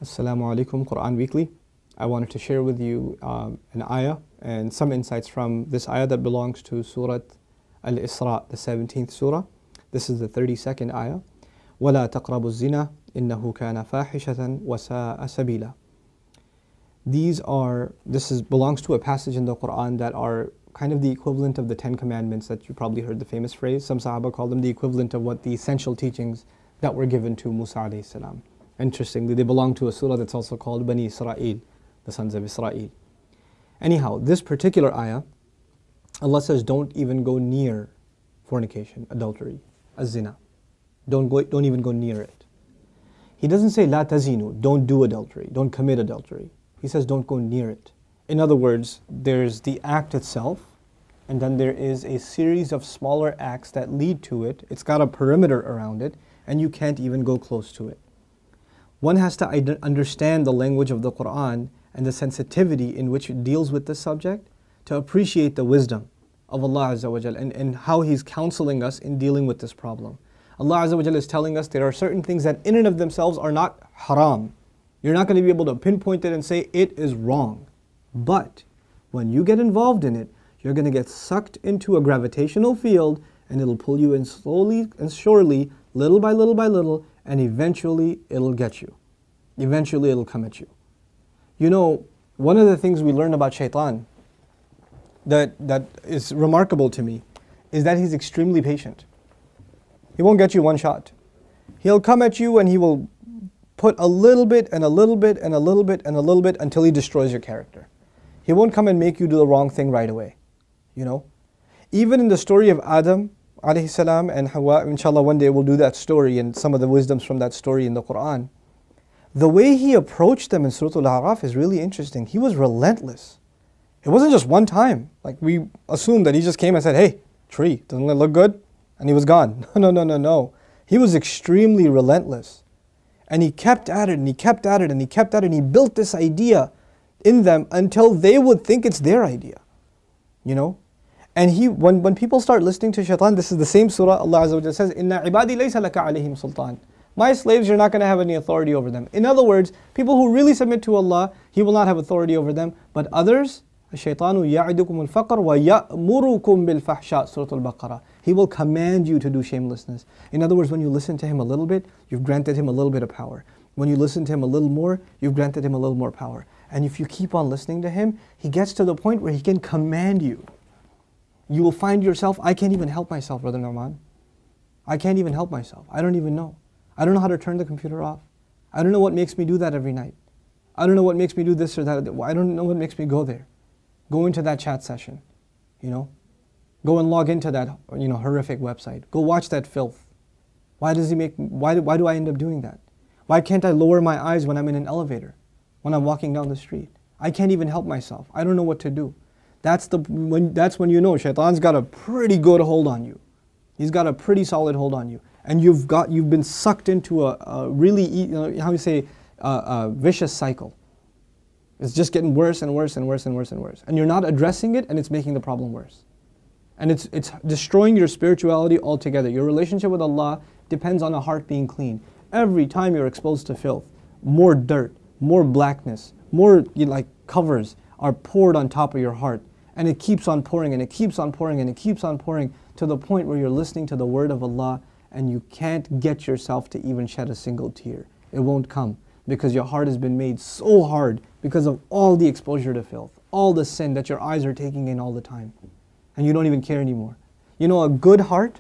Assalamu alaikum, Quran Weekly. I wanted to share with you an ayah and some insights from this ayah that belongs to Surah Al-Isra, the 17th surah. This is the 32nd ayah. وَلَا تَقْرَبُوا الزِّنَا إِنَّهُ كَانَ فَاحِشَةً وَسَاءَ سَبِيلًا. This belongs to a passage in the Quran that are kind of the equivalent of the 10 commandments that you probably heard the famous phrase. Some Sahaba call them the equivalent of what the essential teachings that were given to Musa alayhi salam. Interestingly, they belong to a surah that's also called Bani Israel, the sons of Israel. Anyhow, this particular ayah, Allah says, don't even go near fornication, adultery, az-zina. Don't even go near it. He doesn't say la tazinu, don't do adultery, don't commit adultery. He says don't go near it. In other words, there's the act itself, and then there is a series of smaller acts that lead to it. It's got a perimeter around it, and you can't even go close to it. One has to understand the language of the Quran and the sensitivity in which it deals with this subject to appreciate the wisdom of Allah Azza wa Jal and how He's counseling us in dealing with this problem. Allah Azza wa Jal is telling us there are certain things that in and of themselves are not haram. You're not going to be able to pinpoint it and say it is wrong. But when you get involved in it, you're going to get sucked into a gravitational field, and it'll pull you in slowly and surely, little by little by little, and eventually it'll get you. Eventually it'll come at you. You know, one of the things we learn about shaitan that is remarkable to me is that he's extremely patient. He won't get you one shot. He'll come at you and he will put a little bit and a little bit and a little bit and a little bit until he destroys your character. He won't come and make you do the wrong thing right away. You know? Even in the story of Adam alayhi salam and Hawa, inshallah one day we'll do that story and some of the wisdoms from that story in the Quran. The way he approached them in Surah Al-A'raf is really interesting. He was relentless. It wasn't just one time. Like we assume that he just came and said, hey, tree, doesn't it look good? And he was gone. No. He was extremely relentless. And he kept at it and he kept at it and he kept at it and he built this idea in them until they would think it's their idea. You know? And when people start listening to shaitan, this is the same surah, Allah Azza wa Jalla says, Inna ibadi laysa laka alayhim sultan. My slaves, you're not going to have any authority over them. In other words, people who really submit to Allah, He will not have authority over them. But others, الشَّيْطَانُ يَعِدُكُمُ الْفَقْرَ وَيَأْمُرُكُمْ بِالْفَحْشَاءِ Surah Al-Baqarah. He will command you to do shamelessness. In other words, when you listen to him a little bit, you've granted him a little bit of power. When you listen to him a little more, you've granted him a little more power. And if you keep on listening to him, he gets to the point where he can command you. You will find yourself, I can't even help myself, Brother Nourman. I can't even help myself. I don't even know. I don't know how to turn the computer off. I don't know what makes me do that every night. I don't know what makes me do this or that. I don't know what makes me go there. Go into that chat session, you know. Go and log into that, horrific website. Go watch that filth. Why do I end up doing that? Why can't I lower my eyes when I'm in an elevator? When I'm walking down the street? I can't even help myself. I don't know what to do. That's when you know shaitan's got a pretty good hold on you. He's got a pretty solid hold on you. And you've been sucked into a really, a vicious cycle. It's just getting worse and worse and worse and worse and worse. And you're not addressing it, and it's making the problem worse. And it's destroying your spirituality altogether. Your relationship with Allah depends on a heart being clean. Every time you're exposed to filth, more dirt, more blackness, more covers are poured on top of your heart. And it keeps on pouring and it keeps on pouring and it keeps on pouring to the point where you're listening to the word of Allah and you can't get yourself to even shed a single tear. It won't come because your heart has been made so hard because of all the exposure to filth, all the sin that your eyes are taking in all the time. And you don't even care anymore. You know, a good heart,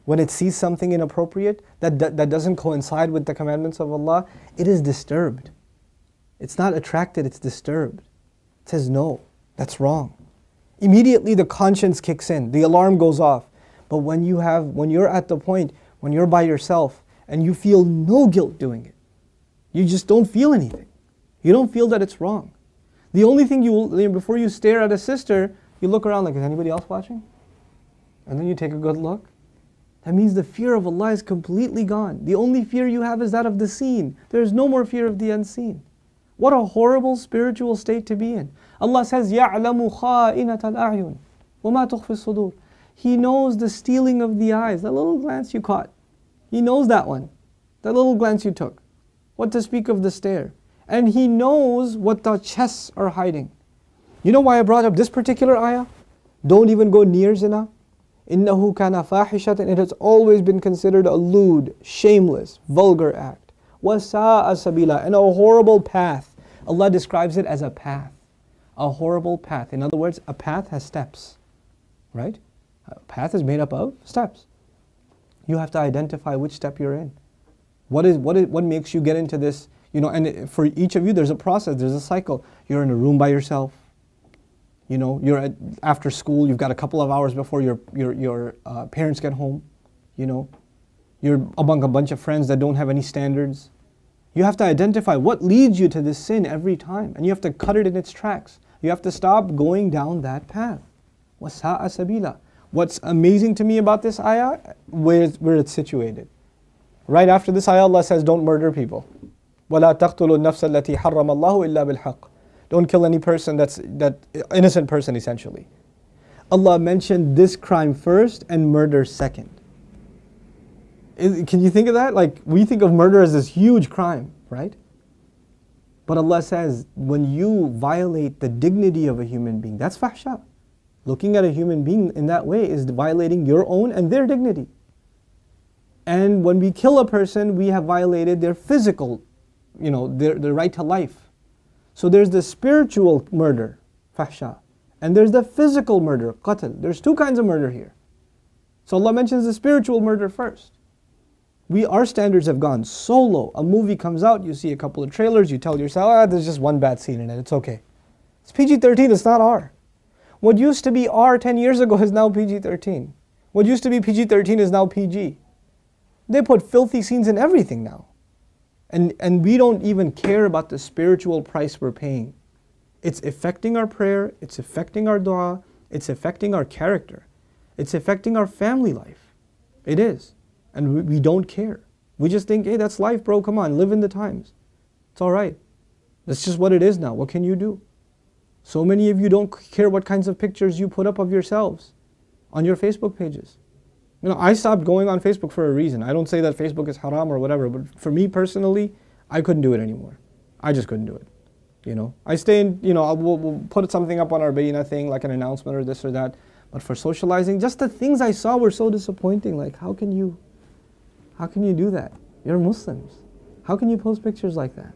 when it sees something inappropriate that doesn't coincide with the commandments of Allah, it is disturbed. It's not attracted, it's disturbed. It says, no, that's wrong. Immediately the conscience kicks in, the alarm goes off. But when you're at the point, when you're by yourself and you feel no guilt doing it, you just don't feel anything. You don't feel that it's wrong. The only thing before you stare at a sister, you look around like, is anybody else watching? And then you take a good look. That means the fear of Allah is completely gone. The only fear you have is that of the seen. There is no more fear of the unseen. What a horrible spiritual state to be in. Allah says, يَعْلَمُ خَائِنَةَ الْأَعْيُنِ وَمَا تُخْفِي الصُّدُورِ. He knows the stealing of the eyes, that little glance you caught. He knows that one, that little glance you took. What to speak of the stare. And He knows what the chests are hiding. You know why I brought up this particular ayah? Don't even go near zina. إِنَّهُ كَانَ فَاحِشَةً. It has always been considered a lewd, shameless, vulgar act. وَسَاءَ سَبِيلًا. And a horrible path. Allah describes it as a path. A horrible path. In other words, a path has steps. Right? A path is made up of steps. You have to identify which step you're in. What makes you get into this? You know, and for each of you, there's a process, there's a cycle. You're in a room by yourself. You know, you're after school. You've got a couple of hours before your parents get home. You know, you're among a bunch of friends that don't have any standards. You have to identify what leads you to this sin every time, and you have to cut it in its tracks. You have to stop going down that path. وَسَاءَ سَبِيلًا. What's amazing to me about this ayah, where it's situated. Right after this ayah, Allah says, don't murder people. وَلَا تَقْتُلُوا النَّفْسَ الَّتِي حَرَّمَ اللَّهُ إِلَّا بِالْحَقِّ. Don't kill any person that innocent person essentially. Allah mentioned this crime first and murder second. Can you think of that? Like, we think of murder as this huge crime, right? But Allah says, when you violate the dignity of a human being, that's fahsha. Looking at a human being in that way is violating your own and their dignity. And when we kill a person, we have violated their physical, you know, their right to life. So there's the spiritual murder, fahsha, and there's the physical murder, qatl. There's two kinds of murder here. So Allah mentions the spiritual murder first. Our standards have gone so low. A movie comes out, you see a couple of trailers, you tell yourself, there's just one bad scene in it, it's okay. It's PG-13, it's not R. What used to be R 10 years ago is now PG-13. What used to be PG-13 is now PG. They put filthy scenes in everything now. And we don't even care about the spiritual price we're paying. It's affecting our prayer, it's affecting our dua, it's affecting our character. It's affecting our family life. It is. And we don't care. We just think, hey, that's life, bro, come on, live in the times. It's all right. That's just what it is now. What can you do? So many of you don't care what kinds of pictures you put up of yourselves on your Facebook pages. You know, I stopped going on Facebook for a reason. I don't say that Facebook is haram or whatever, but for me personally, I couldn't do it anymore. I just couldn't do it. You know, I stay in, you know, we'll put something up on our Bayna thing, like an announcement or this or that. But for socializing, just the things I saw were so disappointing. Like, how can you do that? You're Muslims. How can you post pictures like that?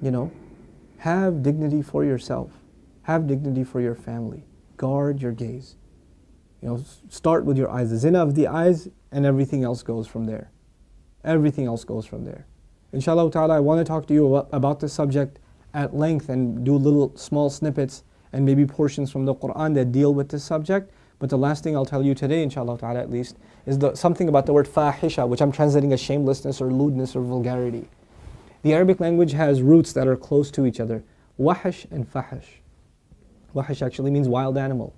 You know, have dignity for yourself. Have dignity for your family. Guard your gaze. You know, start with your eyes. The zina of the eyes, and everything else goes from there. Everything else goes from there. Inshallah ta'ala, I want to talk to you about this subject at length and do little small snippets and maybe portions from the Quran that deal with this subject. But the last thing I'll tell you today, inshallah ta'ala at least, is something about the word fahisha, which I'm translating as shamelessness or lewdness or vulgarity. The Arabic language has roots that are close to each other. Wahish and fahish. Wahish actually means wild animal.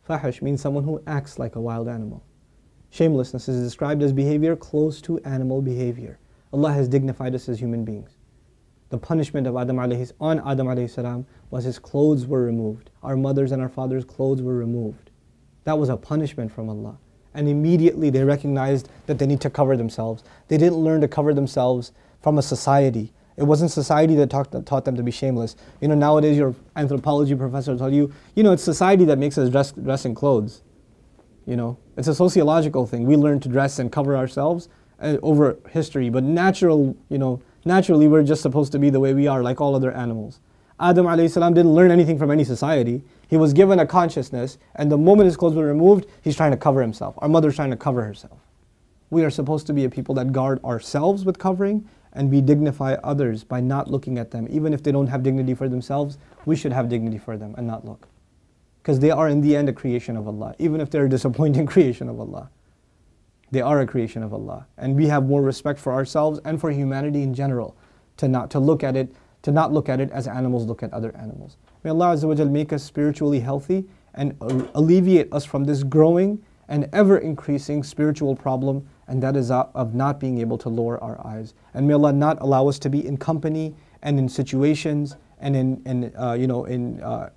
Fahish means someone who acts like a wild animal. Shamelessness is described as behavior close to animal behavior. Allah has dignified us as human beings. The punishment of Adam alayhi salam was his clothes were removed. Our mothers and our fathers' clothes were removed. That was a punishment from Allah. And immediately they recognized that they need to cover themselves. They didn't learn to cover themselves from a society. It wasn't society that taught them to be shameless. You know, nowadays your anthropology professor will tell you, you know, it's society that makes us dress in clothes. You know, it's a sociological thing. We learn to dress and cover ourselves over history, but naturally we're just supposed to be the way we are, like all other animals. Adam alayhi salam didn't learn anything from any society. He was given a consciousness, and the moment his clothes were removed, he's trying to cover himself. Our mother's trying to cover herself. We are supposed to be a people that guard ourselves with covering, and we dignify others by not looking at them. Even if they don't have dignity for themselves, we should have dignity for them and not look. Because they are in the end a creation of Allah. Even if they're a disappointing creation of Allah, they are a creation of Allah. And we have more respect for ourselves and for humanity in general to not look at it as animals look at other animals. May Allah Azza wa Jal make us spiritually healthy and alleviate us from this growing and ever increasing spiritual problem, and that is of not being able to lower our eyes. And may Allah not allow us to be in company and in situations and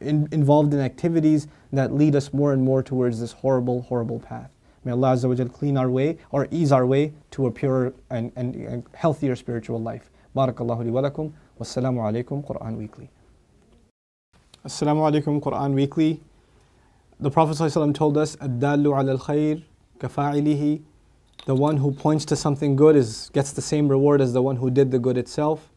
involved in activities that lead us more and more towards this horrible, horrible path. May Allah Azza wa Jal clean our way or ease our way to a purer and healthier spiritual life. Barakallahu li wa lakum. Wassalamu alaikum, Quran Weekly. Assalamu alaikum, Quran Weekly. The Prophet ﷺ told us, "Ad-dallu ala al-khayr kafa'ilihi." The one who points to something good gets the same reward as the one who did the good itself.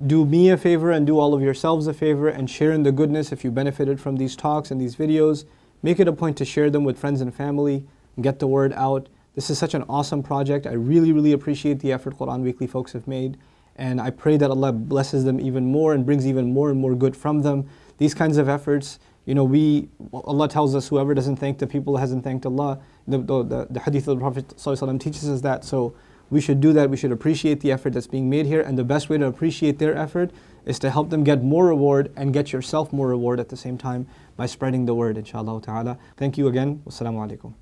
Do me a favor and do all of yourselves a favor and share in the goodness if you benefited from these talks and these videos. Make it a point to share them with friends and family and get the word out. This is such an awesome project. I really, really appreciate the effort Quran Weekly folks have made. And I pray that Allah blesses them even more and brings even more and more good from them. These kinds of efforts, Allah tells us whoever doesn't thank the people hasn't thanked Allah. The hadith of the Prophet ﷺ teaches us that. So we should do that. We should appreciate the effort that's being made here. And the best way to appreciate their effort is to help them get more reward and get yourself more reward at the same time by spreading the word, inshallah ta'ala. Thank you again. Wassalamu alaikum.